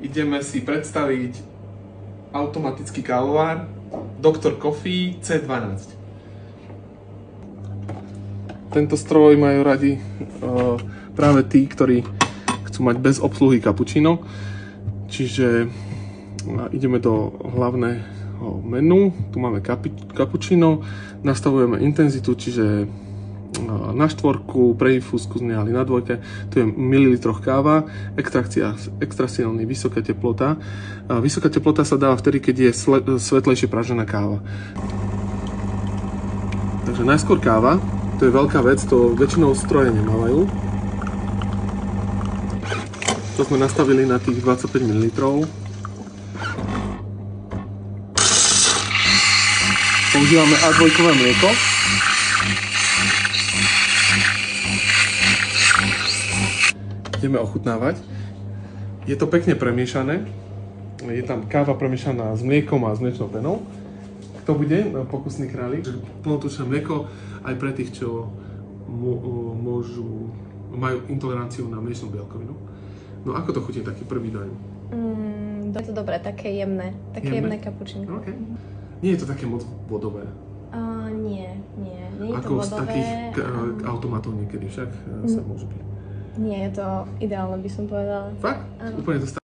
ideme si predstaviť automatický kávovár Dr. Coffee C12. Tento stroj majú radi práve tí, ktorí chcú mať bez obsluhy cappuccino. Čiže ideme do hlavného menu, tu máme cappuccino, nastavujeme intenzitu, čiže na 4, pre infúzku sme nehali na 2, tu je v mililitroch káva, extra silný, vysoká teplota. Vysoká teplota sa dáva vtedy, keď je svetlejšie pražená káva. Takže najskôr káva, to je veľká vec, to väčšinou stroje nemávajú. To sme nastavili na tých 25 ml. Používame A2 mlieko. Ideme ochutnávať. Je to pekne premiešané. Je tam káva premiešaná s mliekom a s mliečnou penou. Kto bude pokusný králik? Plnotučné mlieko aj pre tých, čo majú intoleranciu na mliečnú bielkovinu. No ako to chutí taký prvý dojem? Je to dobré, také jemné jemné cappuccino. Okay. Nie je to také moc vodové? Nie je to ako vodové. Z takých automatov niekedy však sa môže byť. Nie, je to ideálne, by som povedala. Fakt? Áno. Úplne to